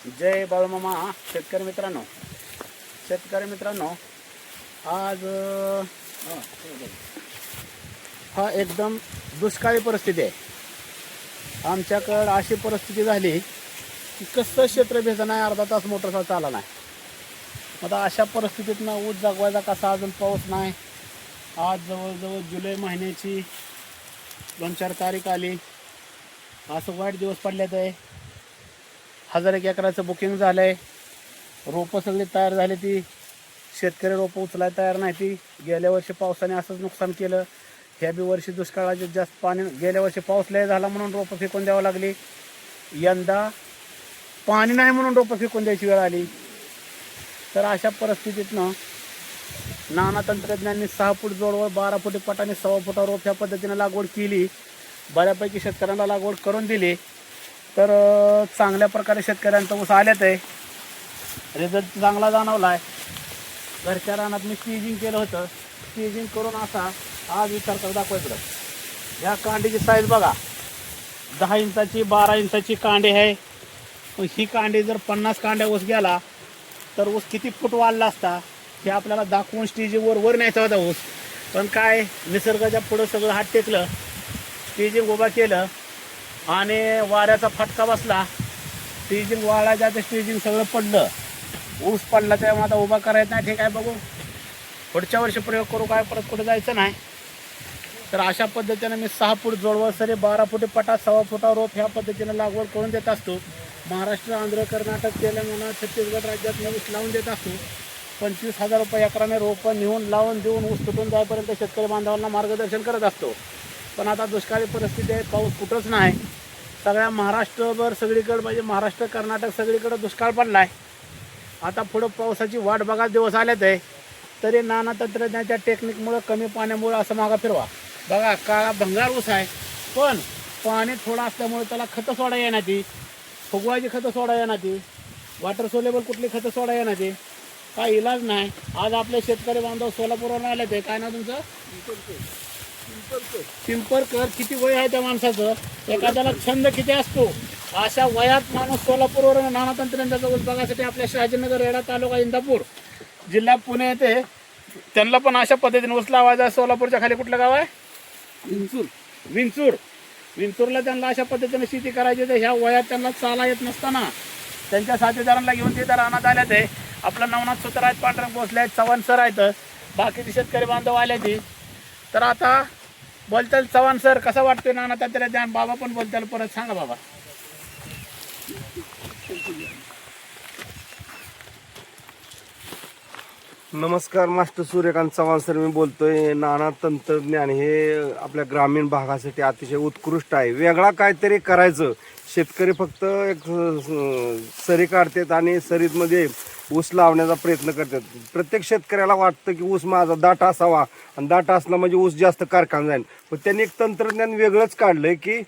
जय बाळूमामा. शेतकरी मित्रांनो आज हा एकदम दुष्काळी परिस्थिती आहे. आमच्याकडं अशी परिस्थिती झाली की कसं क्षेत्र भेटलं नाही, अर्धा तास मोटरचा चाला नाही. आता अशा परिस्थितीतनं ऊस जगवायचा कसा, अजून पाऊस नाही. आज जवळजवळ जुलै महिन्याची 2-4 तारीख आली. असं वाईट दिवस पडल्यात आहे. 1001 एकराचं बुकिंग झालं आहे. रोपं सगळी तयार झाली. ती शेतकरी रोपं उचलायला तयार नाही. ती गेल्या वर्षी पावसाने असंच नुकसान केलं. ह्या बी वर्षी दुष्काळाचे जास्त पाणी, गेल्या वर्षी पाऊस लय झाला म्हणून रोपं फेकून द्यावं लागली. यंदा पाणी नाही म्हणून रोपं फेकून द्यायची वेळ आली. तर अशा परिस्थितीतनं नाना तंत्रज्ञांनी 6 फूट जोडवर 12 फुटी पटाने 6 फुटा रोप ह्या पद्धतीने लागवड केली. बऱ्यापैकी शेतकऱ्यांना लागवड करून दिली. तर चांगल्या प्रकारे शेतकऱ्यांचा ऊस आल्यात आहे. रिझल्ट चांगला जाणवला आहे. घरच्या रानात मी स्टीजिंग केलं होतं. स्टीजिंग करून असा आज विचार कर दाखवायचं. ह्या कांडीची साईज बघा, 10 इंचाची 12 इंचाची कांडी आहे. ही कांडी जर 50 कांड्या ऊस गेला तर ऊस किती फूट वाढला असता हे आपल्याला दाखवून स्टेजिंग वर न्यायचा होता ऊस. पण काय, निसर्गाच्या पुढं सगळं हात टेकलं, स्टेजिंग उभा केलं आणि वाऱ्याचा फटका बसला. स्टेजिंग वाळायच्या ते स्टेजिंग सगळं पडलं. ऊस पडला त्यामुळे आता उभा करायचं नाही. ठीक आहे, बघू पुढच्या वर्षी प्रयोग करू, काय परत कुठे जायचं नाही. तर अशा पद्धतीने मी 6 फूट जोडवर सरी 12 फुटी पटा 6 फुटा रोप ह्या पद्धतीने लागवड करून देत असतो. महाराष्ट्र, आंध्र, कर्नाटक, तेलंगणा, छत्तीसगड राज्यात मी ऊस लावून देत असतो. 25,000 रुपये एकराने रोपं नेऊन लावून देऊन ऊस तुटून जाईपर्यंत शेतकरी बांधवांना मार्गदर्शन करत असतो. पण आता दुष्काळी परिस्थिती आहे. पाऊस कुठंच नाही. सगळ्या महाराष्ट्रभर सगळीकडे, म्हणजे महाराष्ट्र, कर्नाटक सगळीकडे दुष्काळ पडला आहे. आता पुढं पावसाची वाट बघा दिवस आलेत आहे. तरी नाना तंत्रज्ञानाच्या टेक्निकमुळं, कमी पाण्यामुळं असं मागा फिरवा. बघा, काळा भंगार ऊस आहे, पण पाणी थोडं असल्यामुळे त्याला खतं सोडा येणार. ती फुगवायची खतं सोडा येणार. ती वॉटर सोलेबल कुठली खतं सोडा येणार. ती काय इलाज नाही. आज आपले शेतकरी बांधव सोलापूरवरून आले ते. काय ना तुमचं पिंपरकर. किती वय आहे त्या माणसाचं? एखाद्याला छंद किती असतो. अशा वयात माणूस सोलापूरवरून नाना तंत्रज्ञानाचा ऊस बघायसाठी आपल्या शहाजीनगर, रेडा तालुका, इंदापूर जिल्हा पुणे येते. त्यांना पण अशा पद्धतीने ऊस लावायचा. सोलापूरच्या खाली कुठलं गाव आहे? विंचूरला त्यांना अशा पद्धतीने शेती करायची. तर ह्या वयात त्यांना चाला येत नसताना त्यांच्या साथीदारांना घेऊन तिथं रानात आल्या. ते आपलं नवनाथ सुतार आहेत, पांढरंग भोसले आहेत, चव्हाण सर आहेत, बाकीचे शेतकरी बांधव आले ती. तर आता बोलताल चव्हाण सर, कसा वाटतोय नाना तंत्रज्ञान? बाबा पण बोलताल, परत सांगा बाबा. नमस्कार, मास्टर सूर्यकांत चव्हाण सर मी बोलतोय. नाना तंत्रज्ञान हे आपल्या ग्रामीण भागासाठी अतिशय उत्कृष्ट आहे. वेगळा काहीतरी करायचं. शेतकरी फक्त एक सरी काढतात आणि सरीमध्ये ऊस लावण्याचा प्रयत्न करतात. प्रत्येक शेतकऱ्याला वाटतं की ऊस माझा दाट असावा आणि दाट असला म्हणजे ऊस जास्त कारखाना जाईल. पण त्यांनी एक तंत्रज्ञान वेगळंच काढलंय की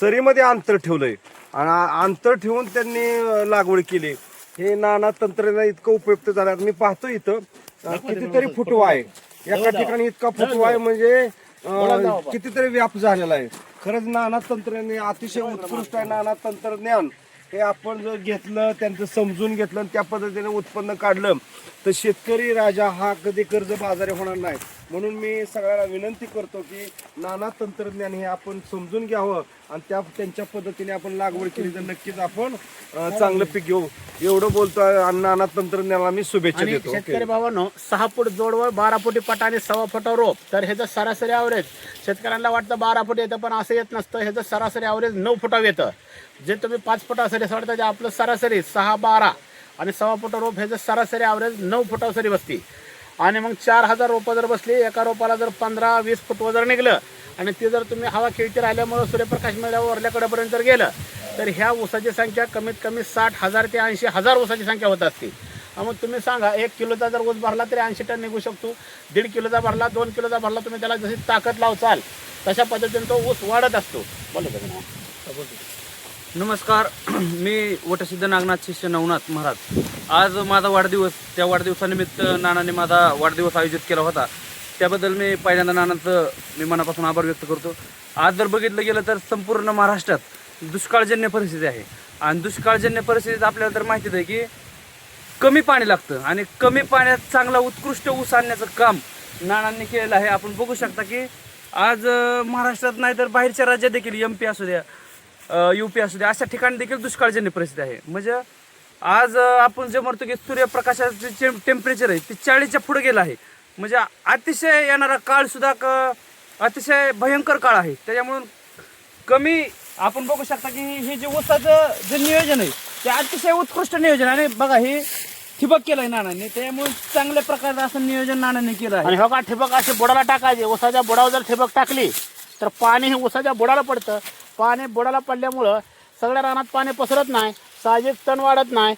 सरीमध्ये अंतर ठेवलंय आणि अंतर ठेवून त्यांनी लागवड केली. हे नाना तंत्रज्ञान इतकं उपयुक्त झालं. मी पाहतो इथं कितीतरी फुटवा आहे. एका ठिकाणी इतका फुटवा आहे म्हणजे कितीतरी व्याप झालेला आहे. खरंच नाना तंत्रज्ञान अतिशय उत्कृष्ट आहे. नाना तंत्रज्ञान हे आपण जर घेतलं, त्यांचं समजून घेतलं आणि त्या पद्धतीने उत्पन्न काढलं तर शेतकरी राजा हा कधी कर्ज बाजारी होणार नाही. म्हणून मी सगळ्यांना विनंती करतो की नाना तंत्रज्ञान हे आपण समजून घ्यावं आणि त्यांच्या पद्धतीने आपण लागवड केली तर नक्कीच आपण चांगलं पीक घेऊ. एवढं बोलतोय आणि नाना तंत्रज्ञानाला मी शुभेच्छा देतो. शेतकरी भावांनो, 6 फूट जोडवर 12 फुटी पटाने 6 फुटा रोप. तर ह्याचं सरासरी ॲव्हरेज शेतकऱ्यांना वाटतं 12 फूट येतं, पण असं येत नसतं. ह्याचं सरासरी ॲव्हरेज 9 फुटावर येतं. जे तुम्ही 5 फुटा सरी सोडता ते आपलं सरासरी 6, 12 आणि 6 फुटा रोप ह्याचं सरासरी ॲव्हरेज 9 फुटावर सरी बसती. आणि मग 4000 रोपं जर बसली, एका रोपाला जर 15-20 फूट जर निघलं आणि ते जर तुम्ही हवा खेळती राहिल्यामुळं सूर्यप्रकाश मिळाल्यावर वरल्याकडेपर्यंत जर गेलं तर ह्या ऊसाची संख्या कमीत कमी 60,000 ते 80,000 ऊसाची संख्या होत असते. मग तुम्ही सांगा, 1 किलोचा जर ऊस भरला तरी 80 टन निघू शकतो. 1.5 किलोचा भरला, 2 किलोचा भरला, तुम्ही त्याला जशी ताकद लावचाल तशा पद्धतीने तो ऊस वाढत असतो. बोला. नमस्कार, मी वटसिद्ध नागनाथ शिष्य नवनाथ महाराज. आज माझा वाढदिवस, त्या वाढदिवसानिमित्त नानाने माझा वाढदिवस आयोजित केला होता. त्याबद्दल मी पहिल्यांदा नानांचं मी मनापासून आभार व्यक्त करतो. आज जर बघितलं गेलं तर संपूर्ण महाराष्ट्रात दुष्काळजन्य परिस्थिती आहे. आणि दुष्काळजन्य परिस्थितीत आपल्याला तर माहितीच आहे की कमी पाणी लागतं आणि कमी पाण्यात चांगला उत्कृष्ट ऊस आणण्याचं काम नानांनी केलेलं आहे. आपण बघू शकता की आज महाराष्ट्रात नाही तर बाहेरच्या राज्यात देखील MP असू द्या, UP असू द्या, अशा ठिकाणी देखील दुष्काळजन्य परिस्थिती आहे. म्हणजे आज आपण जे म्हणतो की सूर्यप्रकाशाचे जे टेम्परेचर आहे ते 40च्या पुढे गेलं आहे. म्हणजे अतिशय येणारा काळ सुद्धा अतिशय भयंकर काळ आहे. त्याच्यामुळे कमी आपण बघू शकता की हे जे ऊसाचं जे नियोजन आहे ते अतिशय उत्कृष्ट नियोजन आहे. आणि बघा हे ठिबक केलंय नानांनी, त्यामुळे चांगल्या प्रकारे असं नियोजन नानांनी केलं आहे. आणि हो का ठिबक अशी बुडाला टाकायचे. ऊसाच्या बुडावर जर ठिबक टाकली तर पाणी हे ऊसाच्या बुडाला पडतं. पाणी बुडाला पडल्यामुळं सगळ्या रानात पाणी पसरत नाही, साहजिक तण वाढत नाही,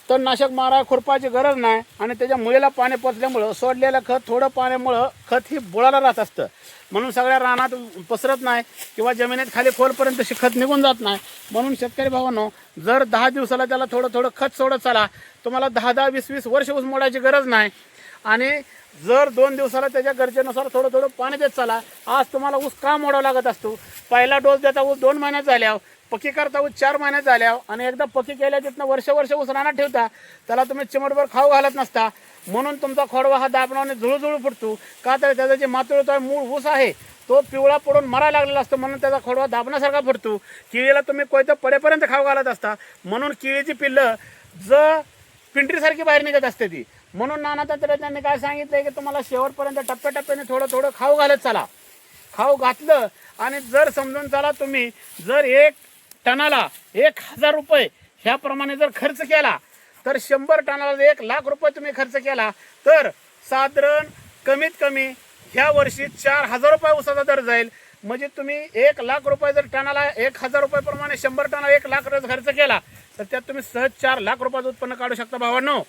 तणनाशक मारा खुरपाची गरज नाही आणि त्याच्या मुळीला पाणी पोचल्यामुळं सोडलेलं खत थोडं पाण्यामुळं खत ही बुडाला राहत असतं. म्हणून सगळ्या रानात पसरत नाही किंवा जमिनीत खाली खोलपर्यंत खत निघून जात नाही. म्हणून शेतकरी भावांनो, जर 10 दिवसाला त्याला थोडं थोडं खत सोडत चला, तुम्हाला 10-10, 20-20 वर्ष ऊस मोडायची गरज नाही. आणि जर 2 दिवसाला त्याच्या गरजेनुसार थोडं थोडं पाणी देत चला. आज तुम्हाला ऊस का मोडावा लागत असतो? पहिला डोस देता ऊस 2 महिन्यात झाल्यावर, पक्की करता ऊस 4 महिन्यात झाल्यावर आणि एकदा पक्की केल्या तिथनं वर्ष ऊस रानात ठेवता, त्याला तुम्ही चिमटभर खाऊ घालत नसता. म्हणून तुमचा खोडवा हा दाबणाने झुळझुळू फुटतो. का तर त्याचा जे मातुळता मूळ ऊस आहे तो पिवळा पडून मरायला लागलेला असतो, म्हणून त्याचा खोडवा दाबण्यासारखा फुटतो. केळीला तुम्ही कोयतं पडेपर्यंत खाऊ घालत असता, म्हणून केळीची पिल्लं पिंटरीसारखी बाहेर निघत असते ती. म्हणून नाना तंत्रज्ञांनी काय सांगितलंय की तुम्हाला शेवटपर्यंत टप्प्याटप्प्याने थोडं थोडं खाऊ घालत चला. खाऊ घातलं आणि जर समजून चला तुम्ही जर 1 टनाला 1000 रुपये ह्याप्रमाणे जर खर्च केला तर 100 टनाला 1 लाख रुपये तुम्ही खर्च केला तर साधारण कमीत कमी ह्या वर्षी 4000 रुपये ऊसाचा दर जाईल. म्हणजे तुम्ही 1 लाख रुपये जर टनाला 1000 रुपये प्रमाणे 100 टनाला 1 लाख खर्च केला तर त्यात तुम्ही सहज 4 लाख रुपयाचं उत्पन्न काढू शकता भावांनो.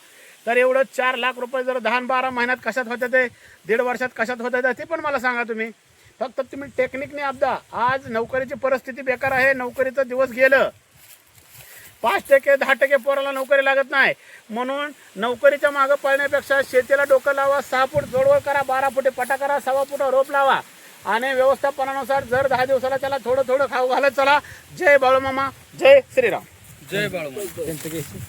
तर एवढं 4 लाख रुपये जर 10-12 महिन्यात कशात होते ते 1.5 वर्षात कशात होते ते पण मला सांगा तुम्ही. फक्त तुम्ही टेक्निकने अब्दा. आज नोकरीची परिस्थिती बेकार आहे, नोकरीचं दिवस गेलं. 5%, 10% पोराला नोकरी लागत नाही. म्हणून नोकरीच्या मागं पळण्यापेक्षा शेतीला डोकं लावा. 6 फूट जोडवळ करा, 12 फुटे पटा करा, 6 फूट रोप लावा आणि व्यवस्थापनानुसार जर 10 दिवसाला त्याला थोडं थोडं खाऊ घालत चला. जय बाळूमामा, जय श्रीराम. जय बाळूमामा.